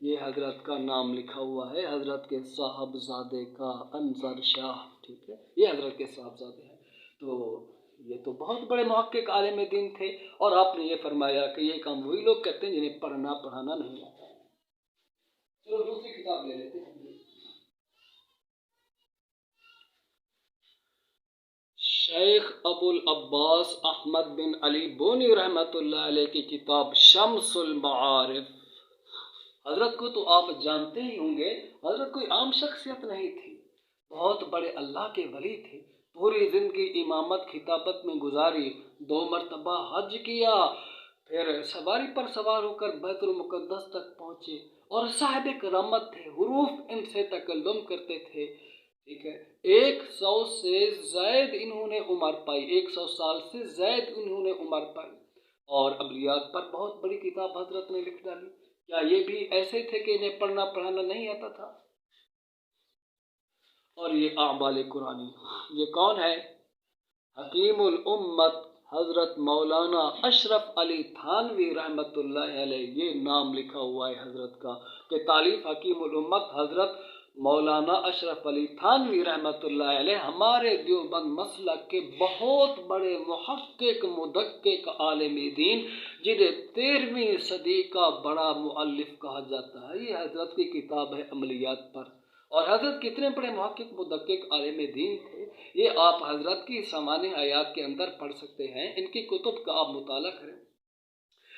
یہ حضرت کا نام لکھا ہوا ہے، حضرت کے صاحبزادے کا انظر شاہ، ٹھیک ہے، یہ حضرت کے صاحبزادے ہیں۔ تو یہ تو بہت بڑے محقق عالم دین تھے، اور آپ نے یہ فرمایا کہ یہ کام وہی لوگ کرتے ہیں جنہیں پڑھنا پڑھانا نہیں آتا۔ چلو دوسری کتاب لے لیتے ہیں۔ شیخ ابو العباس احمد بن علی بونی رحمۃ اللہ علیہ کی کتاب شمس المعارف۔ حضرت کو تو آپ جانتے ہی ہوں گے، حضرت کوئی عام شخصیت نہیں تھی، بہت بڑے اللہ کے ولی تھے، پوری زندگی امامت خطابت میں گزاری، 2 مرتبہ حج کیا، پھر سواری پر سوار ہو کر بیت المقدس تک پہنچے، اور صاحب کرامت تھے، حروف ان سے تکلم کرتے تھے، ٹھیک ہے۔ 100 سے زائد انہوں نے عمر پائی، 100 سال سے زائد انہوں نے عمر پائی، اور ابلیات پر بہت بڑی کتاب حضرت نے لکھ ڈالی۔ کیا یہ بھی ایسے تھے کہ انہیں پڑھنا پڑھانا نہیں آتا تھا؟ اور یہ اعمال قرآنی، یہ کون ہے؟ حکیم الامت حضرت مولانا اشرف علی تھانوی رحمۃ اللہ علیہ، یہ نام لکھا ہوا ہے حضرت کا، کہ تالیف حکیم الامت حضرت مولانا اشرف علی تھانوی رحمۃ اللہ علیہ ہمارے دیوبند مسلک کے بہت بڑے محقق مدقق عالم دین، جنہیں 13ویں صدی کا بڑا مؤلف کہا جاتا ہے۔ یہ حضرت کی کتاب ہے عملیات پر، اور حضرت کتنے بڑے محقق مدقق عالم دین تھے، یہ آپ حضرت کی سامانح حیات کے اندر پڑھ سکتے ہیں، ان کی کتب کا آپ مطالعہ کریں۔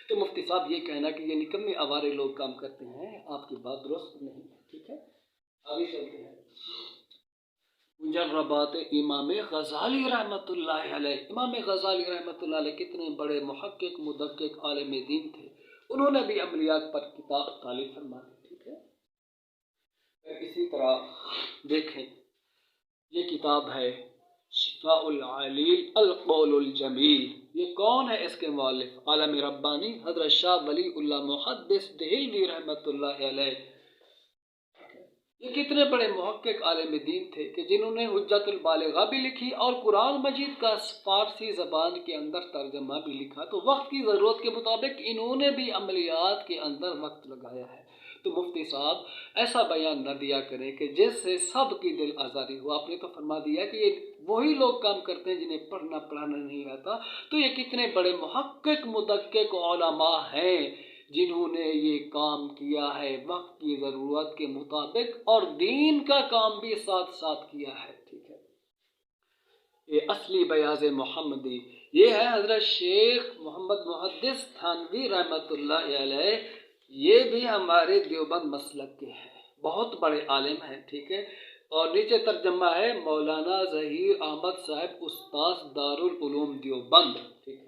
تو مفتی صاحب یہ کہنا کہ یہ نکمے آوارے لوگ کام کرتے ہیں، آپ کی بات درست نہیں ہے، ٹھیک ہے۔ آگے چلتے ہیں۔ مجربات امام غزالی رحمۃ اللہ علیہ، امام غزالی رحمۃ اللہ علیہ کتنے بڑے محقق مدقق عالم دین تھے، انہوں نے بھی عملیات پر کتاب تالیف فرمائی، ٹھیک ہے۔ اسی طرح دیکھیں، یہ کتاب ہے شفاء العلیل القول الجمیل، یہ کون ہے اس کے مؤلف؟ عالم ربانی حضرت شاہ ولی اللہ محدث دہلوی رحمۃ اللہ علیہ۔ یہ کتنے بڑے محقق عالم دین تھے کہ جنہوں نے حجت البالغہ بھی لکھی، اور قرآن مجید کا فارسی زبان کے اندر ترجمہ بھی لکھا، تو وقت کی ضرورت کے مطابق انہوں نے بھی عملیات کے اندر وقت لگایا ہے۔ تو مفتی صاحب ایسا بیان نہ دیا کریں کہ جس سے سب کی دل آزاری ہو۔ آپ نے تو فرما دیا کہ یہ وہی لوگ کام کرتے ہیں جنہیں پڑھنا پڑھانا نہیں آتا، تو یہ کتنے بڑے محقق مدقق علماء ہیں جنہوں نے یہ کام کیا ہے وقت کی ضرورت کے مطابق، اور دین کا کام بھی ساتھ ساتھ کیا ہے، ٹھیک ہے۔ یہ اصلی بیاض محمدی، یہ ہے حضرت شیخ محمد محدث تھانوی رحمۃ اللہ علیہ، یہ بھی ہمارے دیوبند مسلک کے ہیں، بہت بڑے عالم ہیں، ٹھیک ہے۔ اور نیچے ترجمہ ہے مولانا ظہیر احمد صاحب استاذ دارالعلوم دیوبند، ٹھیک ہے۔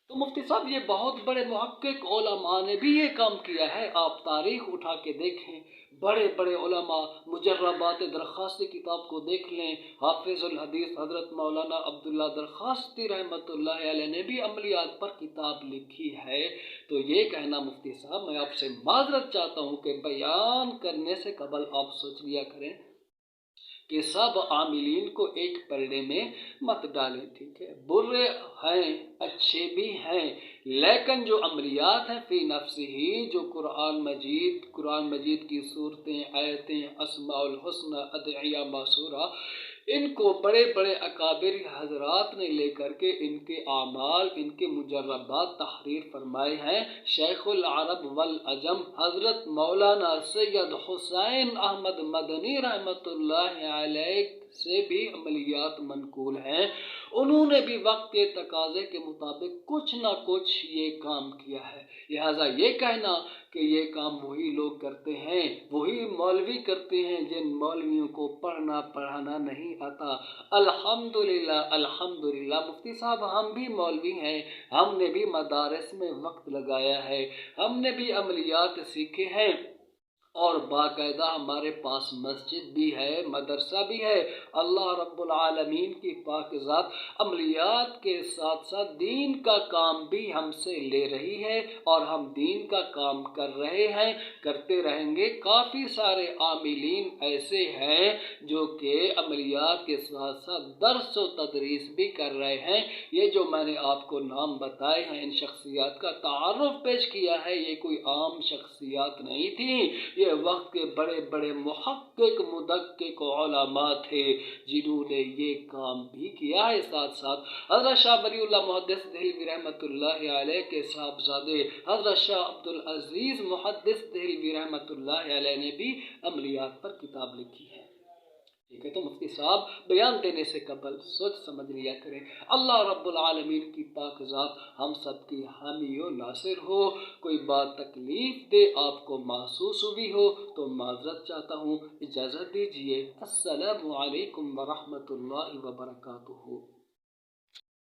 تو مفتی صاحب یہ بہت بڑے محقق علماء نے بھی یہ کام کیا ہے، آپ تاریخ اٹھا کے دیکھیں، بڑے بڑے علماء، مجربات درخواستی کتاب کو دیکھ لیں، حافظ الحدیث حضرت مولانا عبداللہ درخواستی رحمۃ اللہ علیہ نے بھی عملیات پر کتاب لکھی ہے۔ تو یہ کہنا مفتی صاحب، میں آپ سے معذرت چاہتا ہوں کہ بیان کرنے سے قبل آپ سوچ لیا کریں کہ سب عاملین کو ایک پلڑے میں مت ڈالیں، ٹھیک ہے۔ برے ہیں، اچھے بھی ہیں، لیکن جو عملیات ہیں فی نفسی ہی، جو قرآن مجید کی صورتیں، آیتیں، اسماء الحسنہ، ادعیہ معصورہ، ان کو بڑے بڑے اکابر حضرات نے لے کر کے ان کے اعمال، ان کے مجربات تحریر فرمائے ہیں۔ شیخ العرب والعجم حضرت مولانا سید حسین احمد مدنی رحمۃ اللہ علیہ سے بھی عملیات منقول ہیں، انہوں نے بھی وقت کے تقاضے کے مطابق کچھ نہ کچھ یہ کام کیا ہے۔ لہٰذا یہ کہنا کہ یہ کام وہی لوگ کرتے ہیں، وہی مولوی کرتے ہیں جن مولویوں کو پڑھنا پڑھانا نہیں آتا، الحمدللہ الحمدللہ مفتی صاحب ہم بھی مولوی ہیں، ہم نے بھی مدارس میں وقت لگایا ہے، ہم نے بھی عملیات سیکھے ہیں، اور باقاعدہ ہمارے پاس مسجد بھی ہے، مدرسہ بھی ہے۔ اللہ رب العالمین کی پاک ذات عملیات کے ساتھ ساتھ دین کا کام بھی ہم سے لے رہی ہے، اور ہم دین کا کام کر رہے ہیں، کرتے رہیں گے۔ کافی سارے عاملین ایسے ہیں جو کہ عملیات کے ساتھ ساتھ درس و تدریس بھی کر رہے ہیں۔ یہ جو میں نے آپ کو نام بتائے ہیں، ان شخصیات کا تعارف پیش کیا ہے، یہ کوئی عام شخصیات نہیں تھی، یہ وقت کے بڑے بڑے محقق مدقق علماء تھے جنہوں نے یہ کام بھی کیا ہے۔ ساتھ ساتھ حضرت شاہ ولی اللہ محدث دہلوی رحمۃ اللہ علیہ کے صاحبزادے حضرت شاہ عبدالعزیز محدث دہلوی رحمۃ اللہ علیہ نے بھی عملیات پر کتاب لکھی ہے۔ ٹھیک ہے، تو مفتی صاحب بیان دینے سے قبل سوچ سمجھ لیا کریں۔ اللہ رب العالمین کی پاک ذات ہم سب کی حامی و ناصر ہو۔ کوئی بات تکلیف دے آپ کو محسوس ہوئی ہو تو معذرت چاہتا ہوں، اجازت دیجیے۔ السلام علیکم ورحمۃ اللہ وبرکاتہ۔